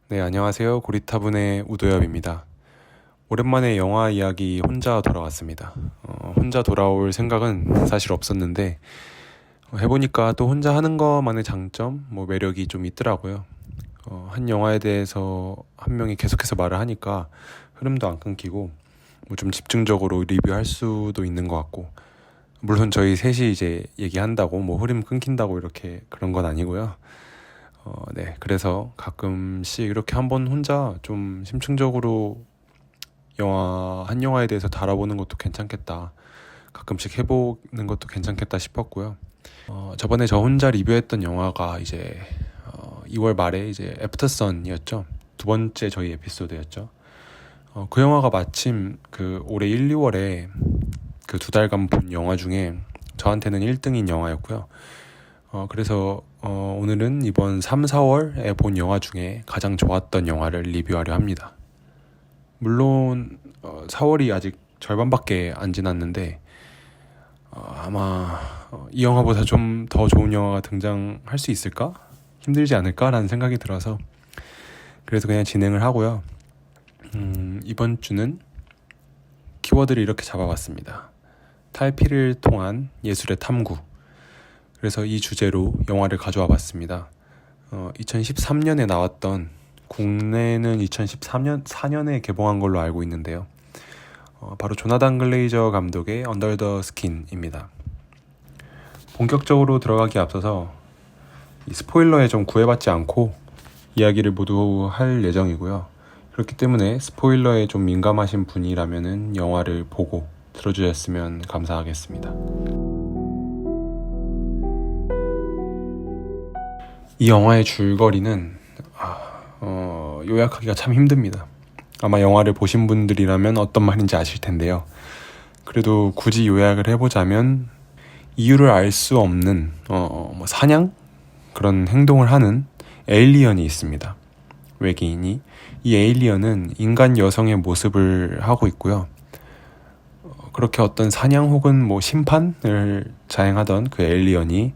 네, 안녕하세요. 고리타분의 우도엽입니다. 오랜만에 영화 이야기 혼자 돌아왔습니다. 혼자 돌아올 생각은 사실 없었는데 해보니까 또 혼자 하는 것만의 장점, 매력이 좀 있더라고요. 한 영화에 대해서 한 명이 계속해서 말을 하니까 흐름도 안 끊기고 좀 집중적으로 리뷰할 수도 있는 것 같고, 물론 저희 셋이 이제 얘기한다고 흐름 끊긴다고 이렇게 그런 건 아니고요. 네, 그래서 가끔씩 이렇게 한번 혼자 좀 심층적으로 한 영화에 대해서 달아보는 것도 괜찮겠다. 가끔씩 해보는 것도 괜찮겠다 싶었고요. 저번에 저 혼자 리뷰했던 영화가 이제 2월 말에 이제 애프터선이었죠. 두 번째 저희 에피소드였죠. 그 영화가 마침 그 올해 1, 2월에 그 두 달간 본 영화 중에 저한테는 1등인 영화였고요. 그래서 오늘은 이번 3, 4월에 본 영화 중에 가장 좋았던 영화를 리뷰하려 합니다. 물론 4월이 아직 절반밖에 안 지났는데 아마 이 영화보다 좀 더 좋은 영화가 등장할 수 있을까? 힘들지 않을까라는 생각이 들어서 그래서 그냥 진행을 하고요. 이번 주는 키워드를 이렇게 잡아봤습니다. 탈피를 통한 예술의 탐구. 그래서 이 주제로 영화를 가져와 봤습니다. 2013년에 나왔던, 국내는 2014년에 개봉한 걸로 알고 있는데요. 바로 조나단 글레이저 감독의 언더 더 스킨입니다. 본격적으로 들어가기 앞서서 이 스포일러에 좀 구애받지 않고 이야기를 모두 할 예정이고요. 그렇기 때문에 스포일러에 좀 민감하신 분이라면은 영화를 보고 들어주셨으면 감사하겠습니다. 이 영화의 줄거리는 요약하기가 참 힘듭니다. 아마 영화를 보신 분들이라면 어떤 말인지 아실 텐데요. 그래도 굳이 요약을 해보자면 이유를 알 수 없는 사냥? 그런 행동을 하는 에일리언이 있습니다. 외계인이. 이 에일리언은 인간 여성의 모습을 하고 있고요. 그렇게 어떤 사냥 혹은 심판을 자행하던 그 에일리언이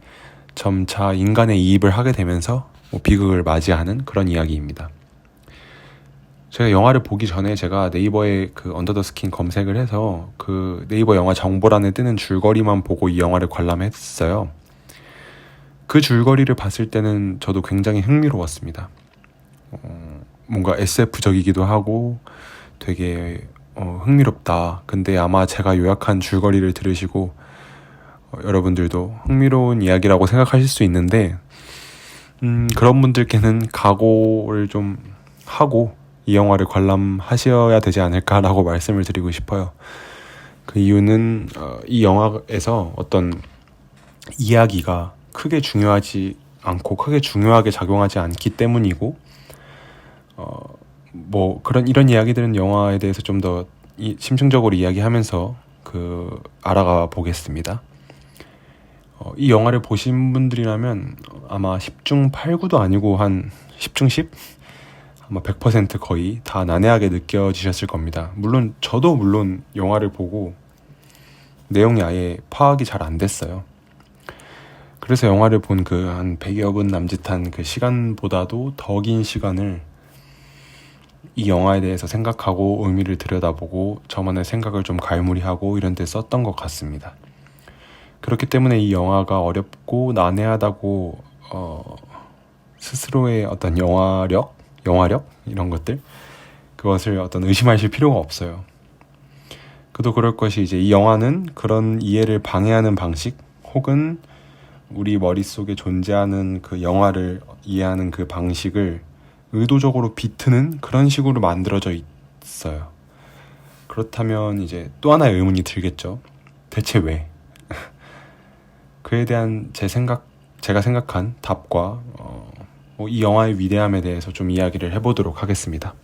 점차 인간의 이입을 하게 되면서 비극을 맞이하는 그런 이야기입니다. 제가 영화를 보기 전에 제가 네이버에 그 언더 더 스킨 검색을 해서 그 네이버 영화 정보란에 뜨는 줄거리만 보고 이 영화를 관람했어요. 그 줄거리를 봤을 때는 저도 굉장히 흥미로웠습니다. 뭔가 SF적이기도 하고 되게 흥미롭다. 근데 아마 제가 요약한 줄거리를 들으시고 여러분들도 흥미로운 이야기라고 생각하실 수 있는데 그런 분들께는 각오를 좀 하고 이 영화를 관람하셔야 되지 않을까라고 말씀을 드리고 싶어요. 그 이유는 이 영화에서 어떤 이야기가 크게 중요하지 않고 크게 중요하게 작용하지 않기 때문이고 이런 이야기들은 영화에 대해서 좀 더 심층적으로 이야기하면서 알아가 보겠습니다. 이 영화를 보신 분들이라면 아마 10중 8구도 아니고 한 10중 10? 아마 100% 거의 다 난해하게 느껴지셨을 겁니다. 저도 영화를 보고 내용이 아예 파악이 잘 안 됐어요. 그래서 영화를 본 한 100여 분 남짓한 그 시간보다도 더 긴 시간을 이 영화에 대해서 생각하고 의미를 들여다보고 저만의 생각을 좀 갈무리하고 이런 데 썼던 것 같습니다. 그렇기 때문에 이 영화가 어렵고 난해하다고 스스로의 어떤 영화력 이런 것들 그것을 어떤 의심하실 필요가 없어요. 그도 그럴 것이 이제 이 영화는 그런 이해를 방해하는 방식 혹은 우리 머릿속에 존재하는 그 영화를 이해하는 그 방식을 의도적으로 비트는 그런 식으로 만들어져 있어요. 그렇다면 이제 또 하나의 의문이 들겠죠. 대체 왜? 그에 대한 제가 생각한 답과 이 영화의 위대함에 대해서 좀 이야기를 해보도록 하겠습니다.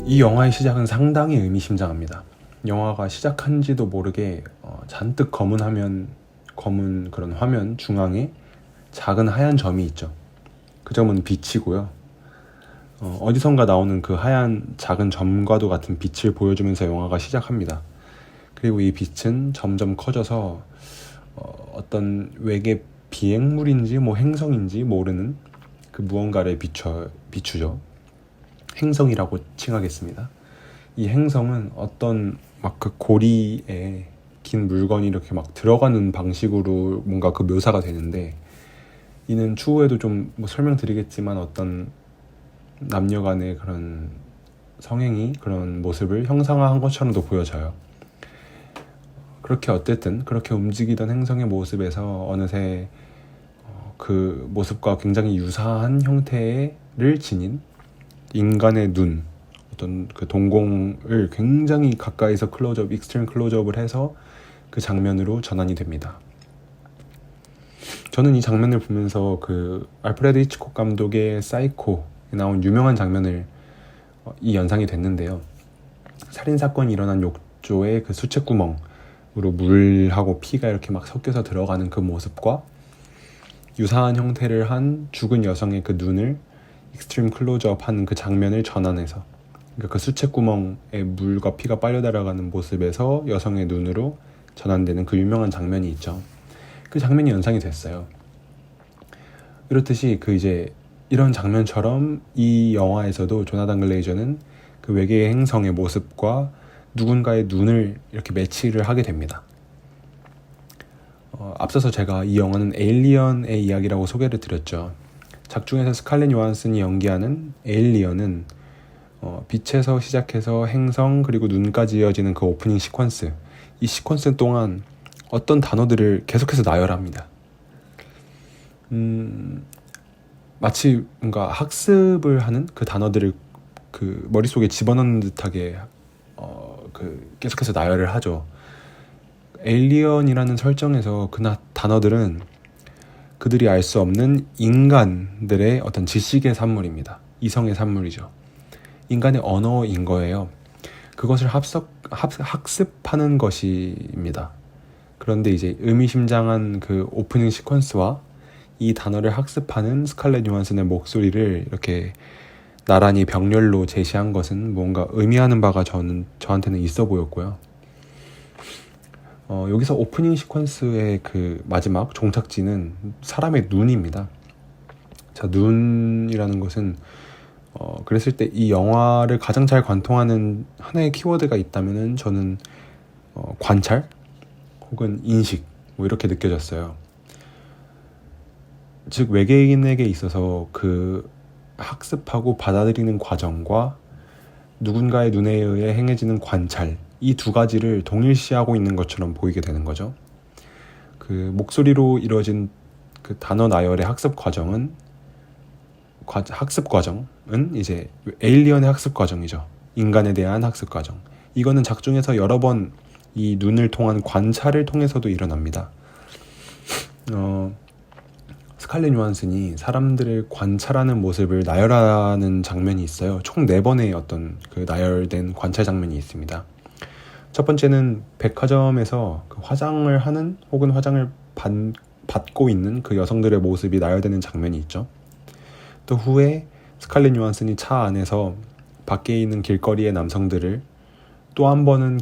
이 영화의 시작은 상당히 의미심장합니다. 영화가 시작한지도 모르게 잔뜩 검은 그런 화면 중앙에 작은 하얀 점이 있죠. 그 점은 빛이고요. 어디선가 나오는 그 하얀 작은 점과도 같은 빛을 보여주면서 영화가 시작합니다. 그리고 이 빛은 점점 커져서 어떤 외계 비행물인지 뭐 행성인지 모르는 그 무언가를 비추죠. 행성이라고 칭하겠습니다. 이 행성은 어떤 막 그 고리에 긴 물건이 이렇게 막 들어가는 방식으로 뭔가 그 묘사가 되는데, 이는 추후에도 좀 뭐 설명드리겠지만 어떤 남녀 간의 그런 성행위, 그런 모습을 형상화한 것처럼도 보여져요. 그렇게 어쨌든 그렇게 움직이던 행성의 모습에서 어느새 그 모습과 굉장히 유사한 형태를 지닌 인간의 눈, 어떤 그 동공을 굉장히 가까이서 클로즈업, 익스트림 클로즈업을 해서 그 장면으로 전환이 됩니다. 저는 이 장면을 보면서 그 알프레드 히치콕 감독의 사이코에 나온 유명한 장면을 이 연상이 됐는데요. 살인사건이 일어난 욕조의 그 수채구멍으로 물하고 피가 이렇게 막 섞여서 들어가는 그 모습과 유사한 형태를 한 죽은 여성의 그 눈을 익스트림 클로즈업 하는 그 장면을 전환해서, 그러니까 그 수채구멍에 물과 피가 빨려 들어가는 모습에서 여성의 눈으로 전환되는 그 유명한 장면이 있죠. 그 장면이 연상이 됐어요. 이렇듯이 그 이제 이런 장면처럼 이 영화에서도 조나단 글레이저는 그 외계의 행성의 모습과 누군가의 눈을 이렇게 매치를 하게 됩니다. 앞서서 제가 이 영화는 에일리언의 이야기라고 소개를 드렸죠. 작중에서 스칼렛 요한슨이 연기하는 에일리언은 빛에서 시작해서 행성 그리고 눈까지 이어지는 그 오프닝 시퀀스, 이 시퀀스 동안 어떤 단어들을 계속해서 나열합니다. 마치 뭔가 학습을 하는 그 단어들을 그 머릿속에 집어넣는 듯하게 계속해서 나열을 하죠. 에일리언이라는 설정에서 그 단어들은 그들이 알 수 없는 인간들의 어떤 지식의 산물입니다. 이성의 산물이죠. 인간의 언어인 거예요. 그것을 학습하는 것입니다. 그런데 이제 의미심장한 그 오프닝 시퀀스와 이 단어를 학습하는 스칼렛 요한슨의 목소리를 이렇게 나란히 병렬로 제시한 것은 뭔가 의미하는 바가 저한테는 있어 보였고요. 여기서 오프닝 시퀀스의 그 마지막 종착지는 사람의 눈입니다. 자, 눈이라는 것은 그랬을 때 이 영화를 가장 잘 관통하는 하나의 키워드가 있다면은 저는 관찰 혹은 인식 뭐 이렇게 느껴졌어요. 즉 외계인에게 있어서 그 학습하고 받아들이는 과정과 누군가의 눈에 의해 행해지는 관찰, 이 두 가지를 동일시하고 있는 것처럼 보이게 되는 거죠. 그 목소리로 이루어진 그 단어 나열의 학습 과정은 이제 에일리언의 학습 과정이죠. 인간에 대한 학습 과정. 이거는 작중에서 여러 번 이 눈을 통한 관찰을 통해서도 일어납니다. 스칼렛 요한슨이 사람들을 관찰하는 모습을 나열하는 장면이 있어요. 총 4번의 어떤 그 나열된 관찰 장면이 있습니다. 첫 번째는 백화점에서 그 화장을 하는 혹은 화장을 받고 있는 그 여성들의 모습이 나열되는 장면이 있죠. 또 후에 스칼렛 요한슨이 차 안에서 밖에 있는 길거리의 남성들을, 또 한 번은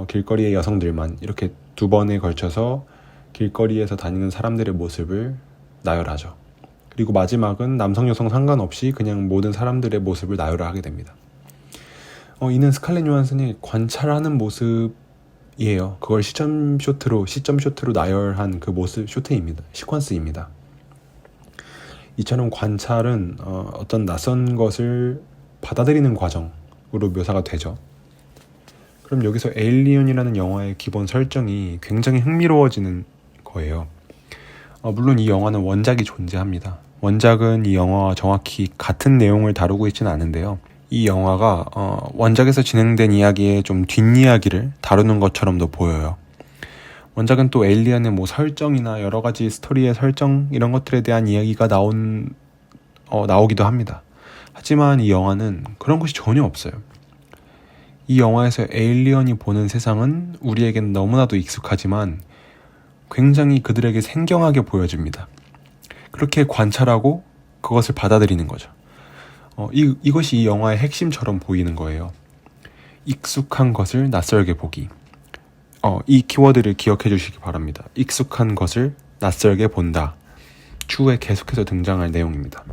길거리의 여성들만, 이렇게 2번에 걸쳐서 길거리에서 다니는 사람들의 모습을 나열하죠. 그리고 마지막은 남성 여성 상관없이 그냥 모든 사람들의 모습을 나열을 하게 됩니다. 이는 스칼렛 요한슨이 관찰하는 모습이에요. 그걸 시점 쇼트로 나열한 그 모습 쇼트입니다. 시퀀스입니다. 이처럼 관찰은 어떤 낯선 것을 받아들이는 과정으로 묘사가 되죠. 그럼 여기서 에일리언이라는 영화의 기본 설정이 굉장히 흥미로워지는 거예요. 물론 이 영화는 원작이 존재합니다. 원작은 이 영화와 정확히 같은 내용을 다루고 있지는 않은데요. 이 영화가 원작에서 진행된 이야기의 좀 뒷이야기를 다루는 것처럼도 보여요. 원작은 또 에일리언의 뭐 설정이나 여러 가지 스토리의 설정 이런 것들에 대한 이야기가 나오기도 합니다. 하지만 이 영화는 그런 것이 전혀 없어요. 이 영화에서 에일리언이 보는 세상은 우리에겐 너무나도 익숙하지만 굉장히 그들에게 생경하게 보여집니다. 그렇게 관찰하고 그것을 받아들이는 거죠. 이것이 이 영화의 핵심처럼 보이는 거예요. 익숙한 것을 낯설게 보기. 이 키워드를 기억해 주시기 바랍니다. 익숙한 것을 낯설게 본다. 추후에 계속해서 등장할 내용입니다.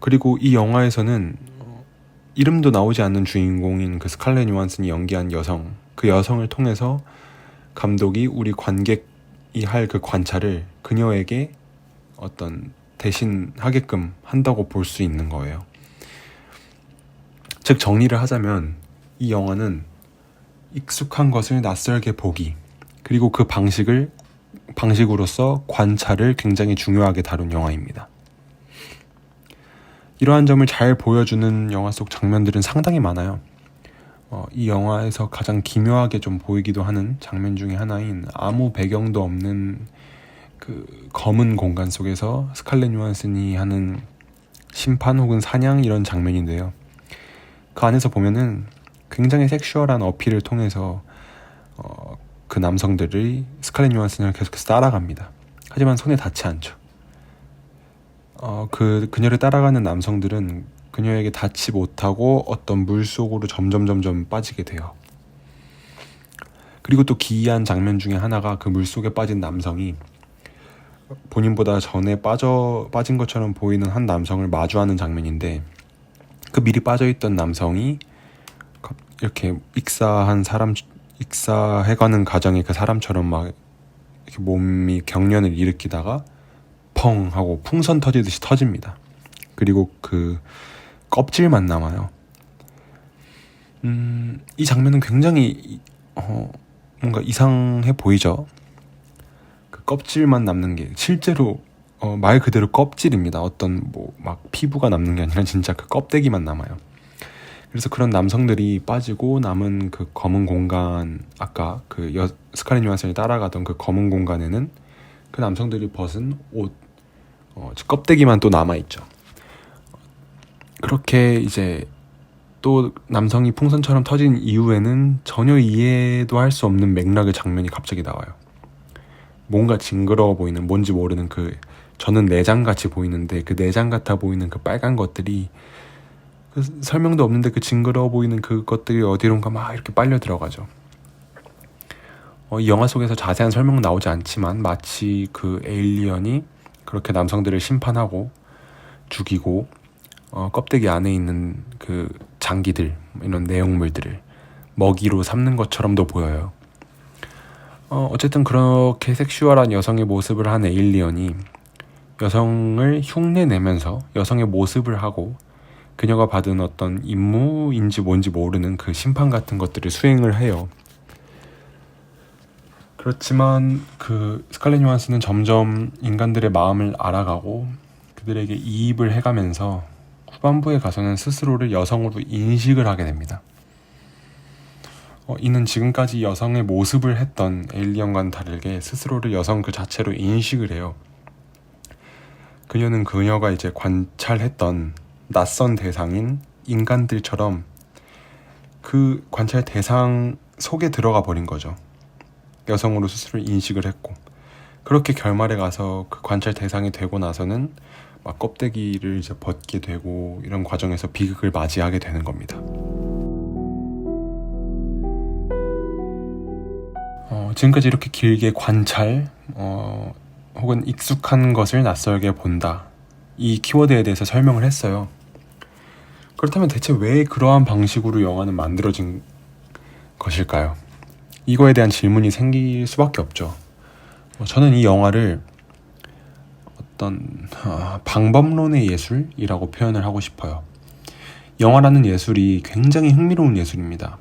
그리고 이 영화에서는 이름도 나오지 않는 주인공인 그 스칼렛 요한슨이 연기한 여성, 그 여성을 통해서 감독이 우리 관객이 할 그 관찰을 그녀에게 어떤 대신하게끔 한다고 볼 수 있는 거예요. 즉 정리를 하자면 이 영화는 익숙한 것을 낯설게 보기, 그리고 그 방식으로서 관찰을 굉장히 중요하게 다룬 영화입니다. 이러한 점을 잘 보여주는 영화 속 장면들은 상당히 많아요. 이 영화에서 가장 기묘하게 좀 보이기도 하는 장면 중에 하나인 아무 배경도 없는 그 검은 공간 속에서 스칼렛 요한슨이 하는 심판 혹은 사냥 이런 장면인데요. 그 안에서 보면은 굉장히 섹슈얼한 어필을 통해서 그 남성들이 스칼렛 요한슨을 계속해서 따라갑니다. 하지만 손에 닿지 않죠. 그녀를 따라가는 남성들은 그녀에게 닿지 못하고 어떤 물속으로 점점 빠지게 돼요. 그리고 또 기이한 장면 중에 하나가 그 물속에 빠진 남성이 본인보다 전에 빠진 것처럼 보이는 한 남성을 마주하는 장면인데, 그 미리 빠져있던 남성이 이렇게 익사해가는 과정의 그 사람처럼 막 이렇게 몸이 경련을 일으키다가 펑 하고 풍선 터지듯이 터집니다. 그리고 그 껍질만 남아요. 이 장면은 굉장히 뭔가 이상해 보이죠. 그 껍질만 남는 게 실제로 말 그대로 껍질입니다. 어떤 뭐 막 피부가 남는 게 아니라 진짜 그 껍데기만 남아요. 그래서 그런 남성들이 빠지고 남은 그 검은 공간, 아까 그 스칼렛 요한슨이 따라가던 그 검은 공간에는 그 남성들이 벗은 옷, 껍데기만 또 남아있죠. 그렇게 이제 또 남성이 풍선처럼 터진 이후에는 전혀 이해도 할 수 없는 맥락의 장면이 갑자기 나와요. 뭔가 징그러워 보이는, 뭔지 모르는 저는 내장같이 보이는데 그 내장 같아 보이는 그 빨간 것들이 설명도 없는데 그 징그러워 보이는 그것들이 어디론가 막 이렇게 빨려 들어가죠. 이 영화 속에서 자세한 설명은 나오지 않지만 마치 그 에일리언이 그렇게 남성들을 심판하고 죽이고 껍데기 안에 있는 그 장기들, 이런 내용물들을 먹이로 삼는 것처럼도 보여요. 어쨌든 그렇게 섹슈얼한 여성의 모습을 한 에일리언이 여성을 흉내내면서 여성의 모습을 하고 그녀가 받은 어떤 임무인지 뭔지 모르는 그 심판 같은 것들을 수행을 해요. 그렇지만 그 스칼렛 요한슨은 점점 인간들의 마음을 알아가고 그들에게 이입을 해가면서 후반부에 가서는 스스로를 여성으로 인식을 하게 됩니다. 이는 지금까지 여성의 모습을 했던 에일리언과는 다르게 스스로를 여성 그 자체로 인식을 해요. 그녀가 이제 관찰했던 낯선 대상인 인간들처럼 그 관찰 대상 속에 들어가 버린 거죠. 여성으로 스스로 인식을 했고, 그렇게 결말에 가서 그 관찰 대상이 되고 나서는 막 껍데기를 이제 벗게 되고 이런 과정에서 비극을 맞이하게 되는 겁니다. 지금까지 이렇게 길게 관찰 혹은 익숙한 것을 낯설게 본다, 이 키워드에 대해서 설명을 했어요. 그렇다면 대체 왜 그러한 방식으로 영화는 만들어진 것일까요? 이거에 대한 질문이 생길 수밖에 없죠. 저는 이 영화를 어떤 방법론의 예술이라고 표현을 하고 싶어요. 영화라는 예술이 굉장히 흥미로운 예술입니다.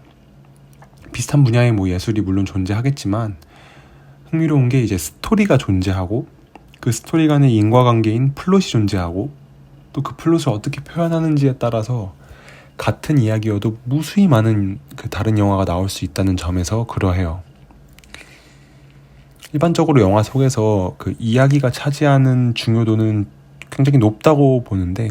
비슷한 분야의 예술이 물론 존재하겠지만 흥미로운 게 이제 스토리가 존재하고 그 스토리 간의 인과관계인 플롯이 존재하고 또 그 플롯을 어떻게 표현하는지에 따라서 같은 이야기여도 무수히 많은 그 다른 영화가 나올 수 있다는 점에서 그러해요. 일반적으로 영화 속에서 그 이야기가 차지하는 중요도는 굉장히 높다고 보는데,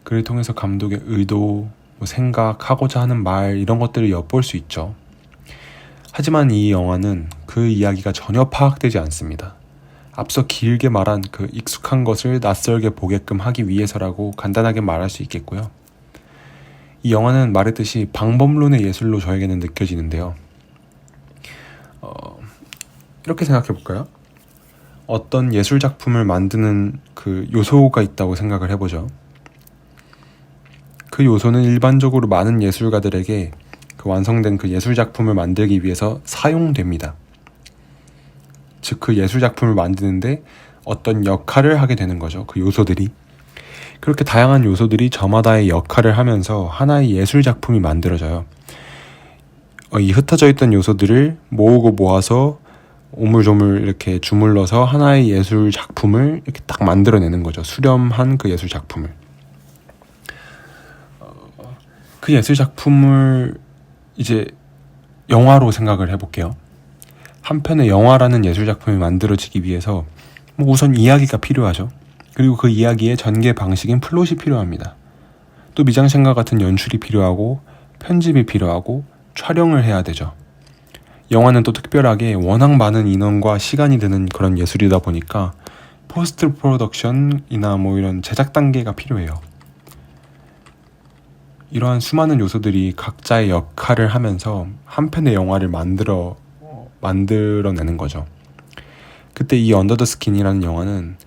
그를 통해서 감독의 의도, 생각, 하고자 하는 말, 이런 것들을 엿볼 수 있죠. 하지만 이 영화는 그 이야기가 전혀 파악되지 않습니다. 앞서 길게 말한 그 익숙한 것을 낯설게 보게끔 하기 위해서라고 간단하게 말할 수 있겠고요. 이 영화는 말했듯이 방법론의 예술로 저에게는 느껴지는데요. 이렇게 생각해 볼까요? 어떤 예술 작품을 만드는 그 요소가 있다고 생각을 해보죠. 그 요소는 일반적으로 많은 예술가들에게 그 완성된 그 예술 작품을 만들기 위해서 사용됩니다. 즉, 그 예술 작품을 만드는데 어떤 역할을 하게 되는 거죠. 그 요소들이. 그렇게 다양한 요소들이 저마다의 역할을 하면서 하나의 예술 작품이 만들어져요. 이 흩어져 있던 요소들을 모으고 모아서 오물조물 이렇게 주물러서 하나의 예술 작품을 이렇게 딱 만들어내는 거죠. 수렴한 그 예술 작품을. 그 예술 작품을 이제 영화로 생각을 해볼게요. 한 편의 영화라는 예술 작품이 만들어지기 위해서 우선 이야기가 필요하죠. 그리고 그 이야기의 전개 방식인 플롯이 필요합니다. 또 미장센과 같은 연출이 필요하고 편집이 필요하고 촬영을 해야 되죠. 영화는 또 특별하게 워낙 많은 인원과 시간이 드는 그런 예술이다 보니까 포스트 프로덕션이나 이런 제작 단계가 필요해요. 이러한 수많은 요소들이 각자의 역할을 하면서 한 편의 영화를 만들어내는 거죠. 그때 이 언더 더 스킨이라는 영화는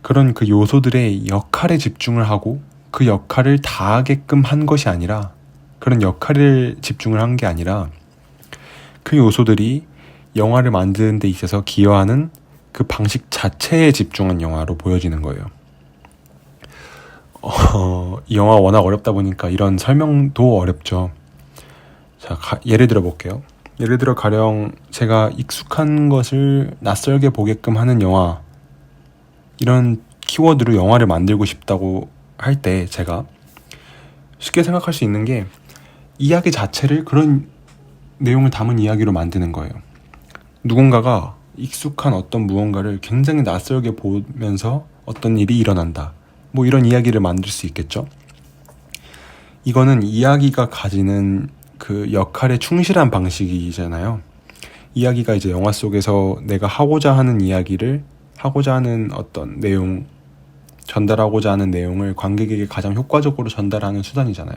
그런 그 요소들의 역할에 집중을 하고 그 역할을 다하게끔 한 것이 아니라, 그런 역할을 집중을 한 게 아니라 그 요소들이 영화를 만드는 데 있어서 기여하는 그 방식 자체에 집중한 영화로 보여지는 거예요. 이 영화 워낙 어렵다 보니까 이런 설명도 어렵죠. 자, 예를 들어 볼게요. 예를 들어 가령 제가 익숙한 것을 낯설게 보게끔 하는 영화, 이런 키워드로 영화를 만들고 싶다고 할 때 제가 쉽게 생각할 수 있는 게 이야기 자체를 그런 내용을 담은 이야기로 만드는 거예요. 누군가가 익숙한 어떤 무언가를 굉장히 낯설게 보면서 어떤 일이 일어난다. 이런 이야기를 만들 수 있겠죠. 이거는 이야기가 가지는 그 역할에 충실한 방식이잖아요. 이야기가 이제 영화 속에서 내가 하고자 하는 이야기를, 하고자 하는 어떤 내용, 전달하고자 하는 내용을 관객에게 가장 효과적으로 전달하는 수단이잖아요.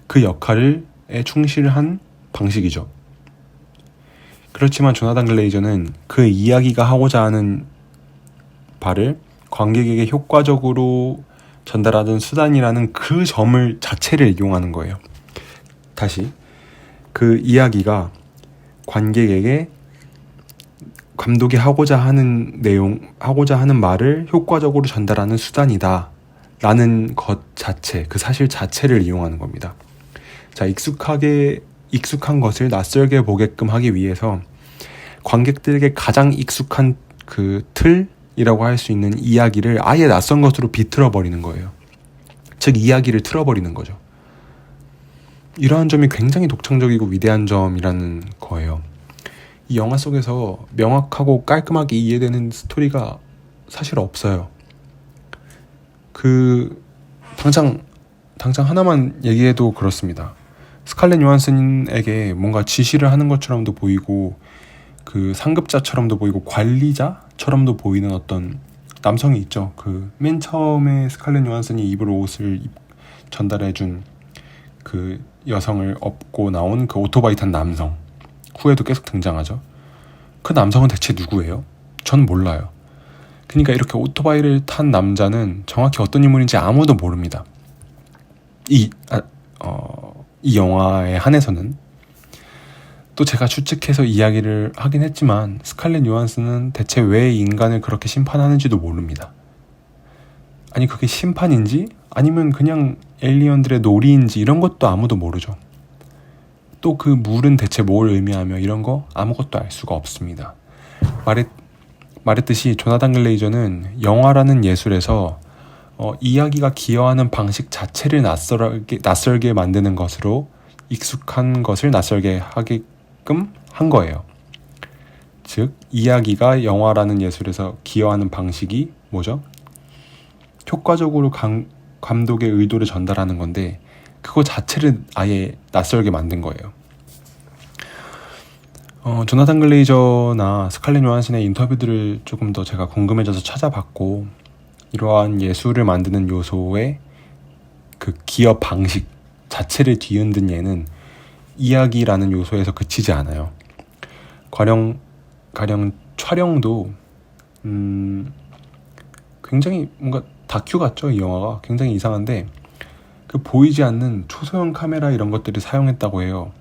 그 역할에 충실한 방식이죠. 그렇지만 조나단 글레이저는 그 이야기가 하고자 하는 바를 관객에게 효과적으로 전달하는 수단이라는 그 점을 자체를 이용하는 거예요. 다시, 그 이야기가 관객에게 감독이 하고자 하는 내용, 하고자 하는 말을 효과적으로 전달하는 수단이다 라는 것 자체, 그 사실 자체를 이용하는 겁니다. 자, 익숙한 것을 낯설게 보게끔 하기 위해서 관객들에게 가장 익숙한 그 틀이라고 할 수 있는 이야기를 아예 낯선 것으로 비틀어 버리는 거예요. 즉, 이야기를 틀어버리는 거죠. 이러한 점이 굉장히 독창적이고 위대한 점이라는 거예요. 이 영화 속에서 명확하고 깔끔하게 이해되는 스토리가 사실 없어요. 당장 하나만 얘기해도 그렇습니다. 스칼렛 요한슨에게 뭔가 지시를 하는 것처럼도 보이고, 그 상급자처럼도 보이고, 관리자처럼도 보이는 어떤 남성이 있죠. 맨 처음에 스칼렛 요한슨이 입을 옷을 전달해준 그 여성을 업고 나온 그 오토바이 탄 남성, 후에도 계속 등장하죠. 그 남성은 대체 누구예요? 전 몰라요. 그러니까 이렇게 오토바이를 탄 남자는 정확히 어떤 인물인지 아무도 모릅니다. 이 영화에 한해서는. 또 제가 추측해서 이야기를 하긴 했지만 스칼렛 요한슨은 대체 왜 인간을 그렇게 심판하는지도 모릅니다. 아니, 그게 심판인지 아니면 그냥 에일리언들의 놀이인지 이런 것도 아무도 모르죠. 또 그 물은 대체 뭘 의미하며 이런 거 아무것도 알 수가 없습니다. 말했듯이 조나단 글레이저는 영화라는 예술에서 이야기가 기여하는 방식 자체를 낯설게 만드는 것으로 익숙한 것을 낯설게 하게끔 한 거예요. 즉, 이야기가 영화라는 예술에서 기여하는 방식이 뭐죠? 효과적으로 감독의 의도를 전달하는 건데 그거 자체를 아예 낯설게 만든 거예요. 조나단 글레이저나 스칼렛 요한슨의 인터뷰들을 조금 더 제가 궁금해져서 찾아봤고, 이러한 예술을 만드는 요소의 그 기여 방식 자체를 뒤흔든 예는 이야기라는 요소에서 그치지 않아요. 가령 촬영도 굉장히 뭔가 다큐 같죠. 이 영화가 굉장히 이상한데 그 보이지 않는 초소형 카메라 이런 것들을 사용했다고 해요.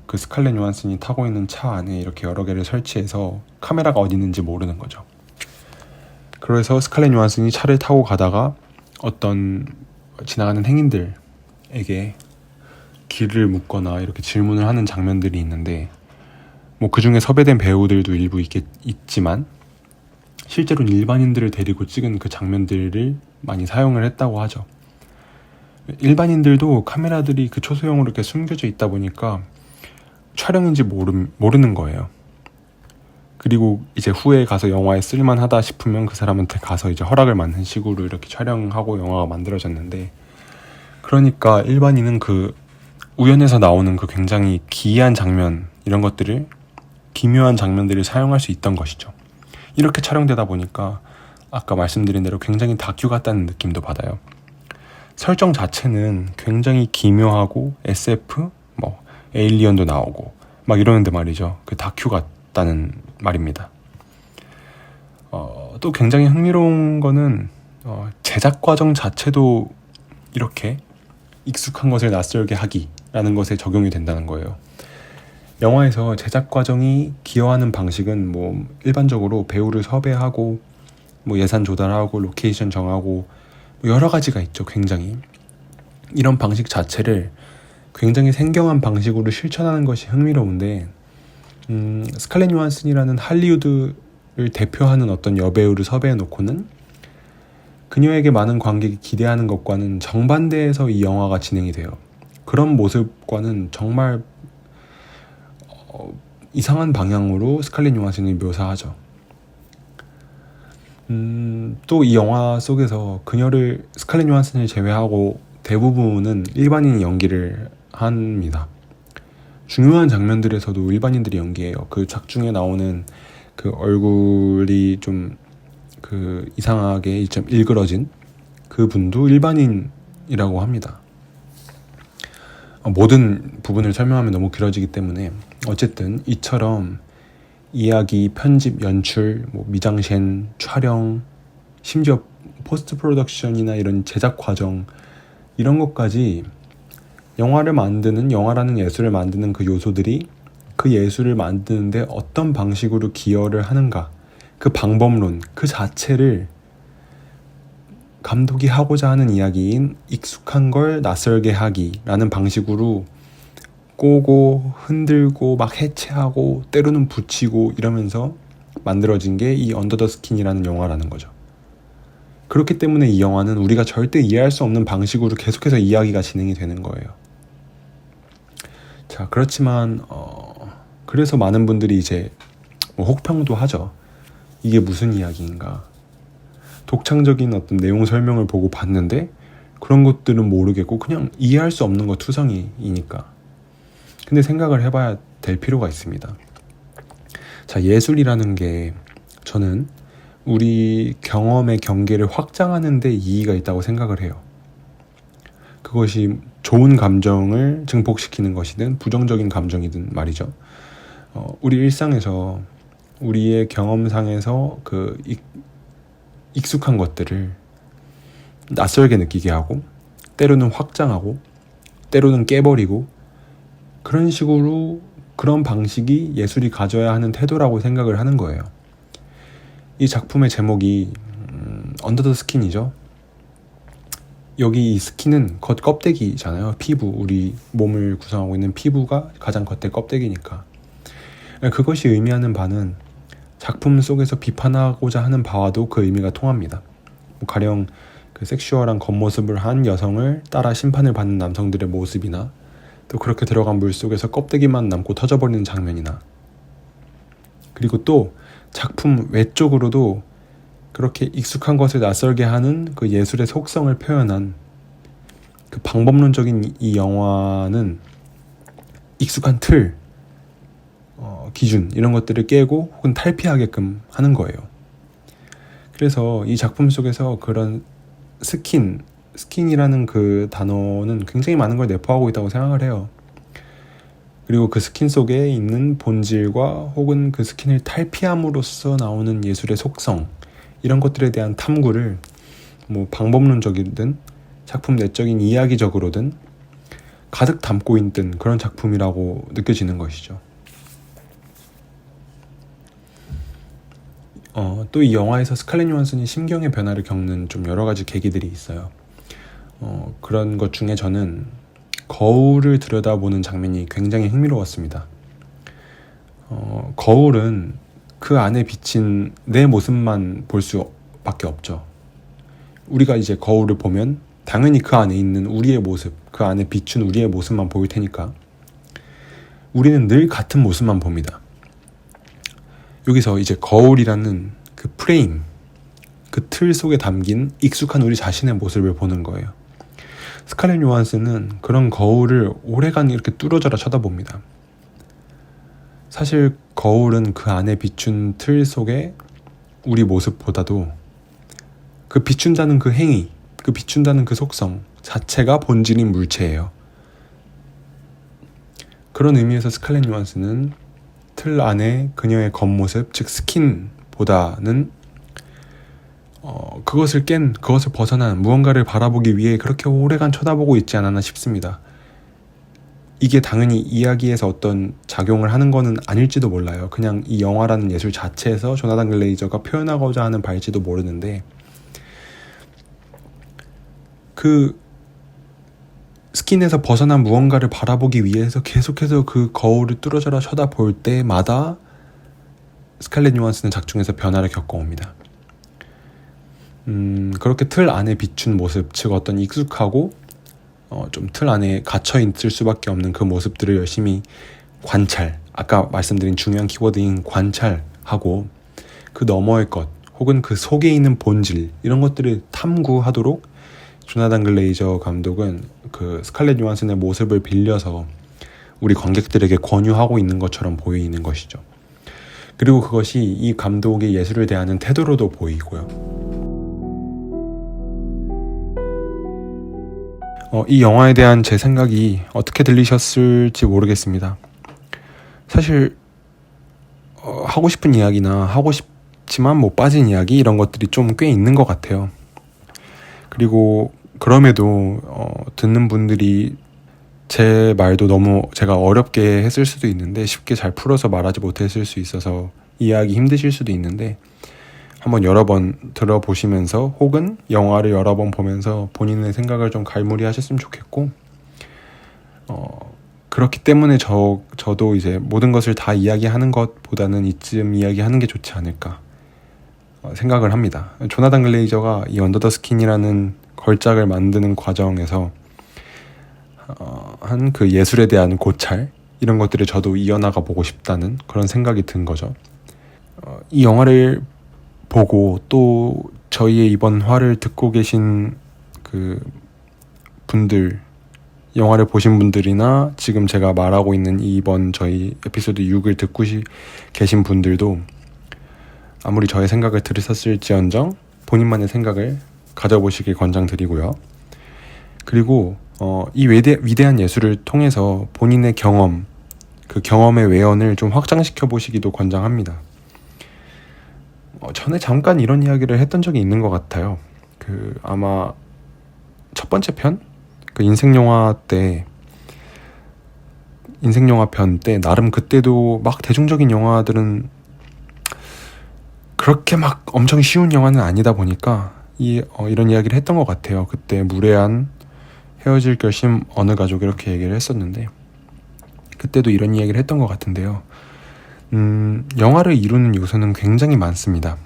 그 스칼렛 요한슨이 타고 있는 차 안에 이렇게 여러 개를 설치해서 카메라가 어디 있는지 모르는 거죠. 그래서 스칼렛 요한슨이 차를 타고 가다가 어떤 지나가는 행인들에게 길을 묻거나 이렇게 질문을 하는 장면들이 있는데 뭐 그중에 섭외된 배우들도 일부 있지만 실제로는 일반인들을 데리고 찍은 그 장면들을 많이 사용을 했다고 하죠. 일반인들도 카메라들이 그 초소형으로 이렇게 숨겨져 있다 보니까 촬영인지 모르는 거예요. 그리고 이제 후에 가서 영화에 쓸만하다 싶으면 그 사람한테 가서 이제 허락을 받는 식으로 이렇게 촬영하고 영화가 만들어졌는데, 그러니까 일반인은 그 우연에서 나오는 그 굉장히 기이한 장면, 이런 것들을, 기묘한 장면들을 사용할 수 있던 것이죠. 이렇게 촬영되다 보니까 아까 말씀드린 대로 굉장히 다큐 같다는 느낌도 받아요. 설정 자체는 굉장히 기묘하고 SF, 뭐 에일리언도 나오고 막 이러는데 말이죠. 그 다큐 같다는 말입니다. 또 굉장히 흥미로운 거는 제작 과정 자체도 이렇게 익숙한 것을 낯설게 하기라는 것에 적용이 된다는 거예요. 영화에서 제작 과정이 기여하는 방식은 뭐 일반적으로 배우를 섭외하고 뭐 예산 조달하고 로케이션 정하고 뭐 여러 가지가 있죠. 굉장히 이런 방식 자체를 굉장히 생경한 방식으로 실천하는 것이 흥미로운데, 스칼렛 요한슨이라는 할리우드를 대표하는 어떤 여배우를 섭외해 놓고는 그녀에게 많은 관객이 기대하는 것과는 정반대에서 이 영화가 진행이 돼요. 그런 모습과는 정말 이상한 방향으로 스칼렛 요한슨을 묘사하죠. 또 이 영화 속에서 그녀를, 스칼렛 요한슨을 제외하고 대부분은 일반인이 연기를 합니다. 중요한 장면들에서도 일반인들이 연기해요. 그 작중에 나오는 그 얼굴이 좀 그 이상하게 좀 일그러진 그 분도 일반인이라고 합니다. 모든 부분을 설명하면 너무 길어지기 때문에 어쨌든 이처럼 이야기, 편집, 연출, 뭐 미장센, 촬영, 심지어 포스트 프로덕션이나 이런 제작 과정, 이런 것까지 영화라는 예술을 만드는 그 요소들이 그 예술을 만드는데 어떤 방식으로 기여를 하는가, 그 방법론 그 자체를 감독이 하고자 하는 이야기인 익숙한 걸 낯설게 하기라는 방식으로 꼬고 흔들고 막 해체하고 때로는 붙이고 이러면서 만들어진 게 이 언더 더 스킨이라는 영화라는 거죠. 그렇기 때문에 이 영화는 우리가 절대 이해할 수 없는 방식으로 계속해서 이야기가 진행이 되는 거예요. 자, 그렇지만 그래서 많은 분들이 이제 뭐 혹평도 하죠. 이게 무슨 이야기인가? 독창적인 어떤 내용 설명을 보고 봤는데 그런 것들은 모르겠고 그냥 이해할 수 없는 거 투성이니까. 근데 생각을 해봐야 될 필요가 있습니다. 자, 예술이라는 게 저는 우리 경험의 경계를 확장하는 데 이의가 있다고 생각을 해요. 그것이 좋은 감정을 증폭시키는 것이든 부정적인 감정이든 말이죠. 우리 일상에서 우리의 경험상에서 그 익숙한 것들을 낯설게 느끼게 하고 때로는 확장하고 때로는 깨버리고, 그런 식으로 그런 방식이 예술이 가져야 하는 태도라고 생각을 하는 거예요. 이 작품의 제목이 언더 더 스킨이죠. 여기 이 스킨은 겉 껍데기잖아요. 피부, 우리 몸을 구성하고 있는 피부가 가장 겉에 껍데기니까. 그것이 의미하는 바는 작품 속에서 비판하고자 하는 바와도 그 의미가 통합니다. 가령 그 섹슈얼한 겉모습을 한 여성을 따라 심판을 받는 남성들의 모습이나, 또 그렇게 들어간 물속에서 껍데기만 남고 터져버리는 장면이나, 그리고 또 작품 외적으로도 그렇게 익숙한 것을 낯설게 하는 그 예술의 속성을 표현한 그 방법론적인 이 영화는 익숙한 틀, 기준 이런 것들을 깨고 혹은 탈피하게끔 하는 거예요. 그래서 이 작품 속에서 그런 스킨이라는 그 단어는 굉장히 많은 걸 내포하고 있다고 생각을 해요. 그리고 그 스킨 속에 있는 본질과 혹은 그 스킨을 탈피함으로써 나오는 예술의 속성, 이런 것들에 대한 탐구를 뭐 방법론적이든 작품 내적인 이야기적으로든 가득 담고 있는 그런 작품이라고 느껴지는 것이죠. 또 이 영화에서 스칼렛 요한슨이 심경의 변화를 겪는 좀 여러 가지 계기들이 있어요. 그런 것 중에 저는 거울을 들여다보는 장면이 굉장히 흥미로웠습니다. 거울은 그 안에 비친 내 모습만 볼 수밖에 없죠. 우리가 이제 거울을 보면 당연히 그 안에 있는 우리의 모습, 그 안에 비춘 우리의 모습만 보일 테니까 우리는 늘 같은 모습만 봅니다. 여기서 이제 거울이라는 그 프레임, 그 틀 속에 담긴 익숙한 우리 자신의 모습을 보는 거예요. 스칼렛 요한슨은 그런 거울을 오래간 이렇게 뚫어져라 쳐다봅니다. 사실 거울은 그 안에 비춘 틀 속에 우리 모습보다도 그 비춘다는 그 행위, 그 비춘다는 그 속성 자체가 본질인 물체예요. 그런 의미에서 스칼렛 요한슨은 틀 안에 그녀의 겉모습, 즉 스킨보다는 그것을 벗어난 무언가를 바라보기 위해 그렇게 오래간 쳐다보고 있지 않았나 싶습니다. 이게 당연히 이야기에서 어떤 작용을 하는 거는 아닐지도 몰라요. 그냥 이 영화라는 예술 자체에서 조나단 글레이저가 표현하고자 하는 바일지도 모르는데, 그 스킨에서 벗어난 무언가를 바라보기 위해서 계속해서 그 거울을 뚫어져라 쳐다볼 때마다 스칼렛 요한슨은 작중에서 변화를 겪어옵니다. 그렇게 틀 안에 비춘 모습, 즉 어떤 익숙하고 좀 틀 안에 갇혀 있을 수밖에 없는 그 모습들을 열심히 관찰, 아까 말씀드린 중요한 키워드인 관찰하고 그 너머의 것 혹은 그 속에 있는 본질, 이런 것들을 탐구하도록 조나단 글레이저 감독은 그 스칼렛 요한슨의 모습을 빌려서 우리 관객들에게 권유하고 있는 것처럼 보이는 것이죠. 그리고 그것이 이 감독의 예술을 대하는 태도로도 보이고요. 이 영화에 대한 제 생각이 어떻게 들리셨을지 모르겠습니다. 사실 하고 싶은 이야기나 하고 싶지만 못 빠진 이야기, 이런 것들이 좀 꽤 있는 것 같아요. 그리고 그럼에도 듣는 분들이 제 말도 너무 제가 어렵게 했을 수도 있는데, 쉽게 잘 풀어서 말하지 못했을 수 있어서 이해하기 힘드실 수도 있는데, 한번 여러 번 들어보시면서 혹은 영화를 여러 번 보면서 본인의 생각을 좀 갈무리 하셨으면 좋겠고, 그렇기 때문에 저도 이제 모든 것을 다 이야기하는 것보다는 이쯤 이야기하는 게 좋지 않을까 생각을 합니다. 조나단 글레이저가 이 언더 더 스킨이라는 걸작을 만드는 과정에서 한 그 예술에 대한 고찰, 이런 것들을 저도 이어나가 보고 싶다는 그런 생각이 든 거죠. 이 영화를 보고 또 저희의 이번 화를 듣고 계신 그 분들, 영화를 보신 분들이나 지금 제가 말하고 있는 이번 저희 에피소드 6을 듣고 계신 분들도 아무리 저의 생각을 들으셨을지언정 본인만의 생각을 가져보시길 권장드리고요. 그리고 이 위대한 예술을 통해서 본인의 경험, 그 경험의 외연을 좀 확장시켜 보시기도 권장합니다. 전에 잠깐 이런 이야기를 했던 적이 있는 것 같아요. 아마 첫 번째 편? 그 인생영화 편 때 나름 그때도 막 대중적인 영화들은 그렇게 막 엄청 쉬운 영화는 아니다 보니까 이런 이야기를 했던 것 같아요. 그때 무례한 헤어질 결심 어느 가족, 이렇게 얘기를 했었는데, 그때도 이런 이야기를 했던 것 같은데요. 영화를 이루는 요소는 굉장히 많습니다.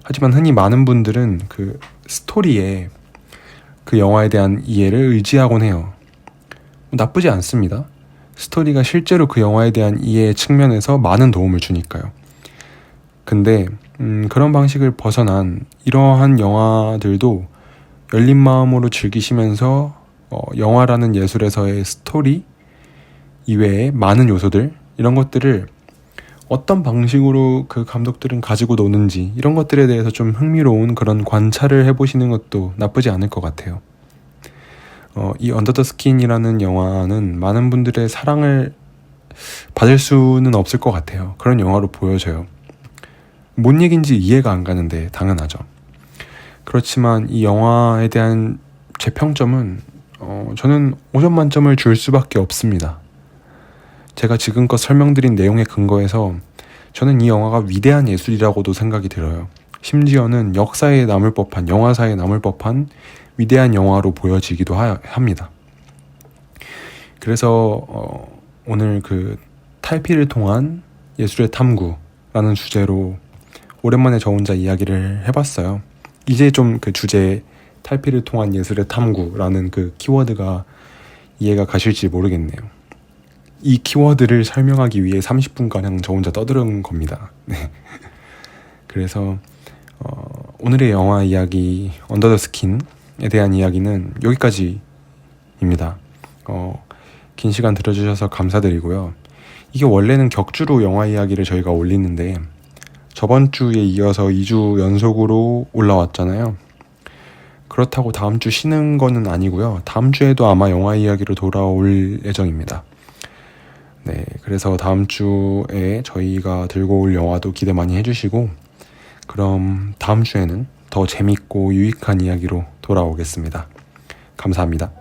하지만 흔히 많은 분들은 그 스토리에 그 영화에 대한 이해를 의지하곤 해요. 나쁘지 않습니다. 스토리가 실제로 그 영화에 대한 이해 측면에서 많은 도움을 주니까요. 근데 그런 방식을 벗어난 이러한 영화들도 열린 마음으로 즐기시면서 영화라는 예술에서의 스토리 이외에 많은 요소들, 이런 것들을 어떤 방식으로 그 감독들은 가지고 노는지, 이런 것들에 대해서 좀 흥미로운 그런 관찰을 해보시는 것도 나쁘지 않을 것 같아요. 이 언더 더 스킨이라는 영화는 많은 분들의 사랑을 받을 수는 없을 것 같아요. 그런 영화로 보여져요. 뭔 얘기인지 이해가 안 가는데 당연하죠. 그렇지만 이 영화에 대한 제 평점은 저는 5점 만점을 줄 수밖에 없습니다. 제가 지금껏 설명드린 내용에 근거해서 저는 이 영화가 위대한 예술이라고도 생각이 들어요. 심지어는 역사에 남을 법한, 영화사에 남을 법한 위대한 영화로 보여지기도 합니다. 그래서 오늘 그 탈피를 통한 예술의 탐구라는 주제로 오랜만에 저 혼자 이야기를 해봤어요. 이제 좀 그 주제 탈피를 통한 예술의 탐구라는 그 키워드가 이해가 가실지 모르겠네요. 이 키워드를 설명하기 위해 30분가량 저 혼자 떠드는 겁니다. 네. 그래서 오늘의 영화 이야기 언더 더 스킨에 대한 이야기는 여기까지입니다. 긴 시간 들어주셔서 감사드리고요. 이게 원래는 격주로 영화 이야기를 저희가 올리는데 저번 주에 이어서 2주 연속으로 올라왔잖아요. 그렇다고 다음 주 쉬는 거는 아니고요. 다음 주에도 아마 영화 이야기로 돌아올 예정입니다. 네, 그래서 다음 주에 저희가 들고 올 영화도 기대 많이 해주시고, 그럼 다음 주에는 더 재밌고 유익한 이야기로 돌아오겠습니다. 감사합니다.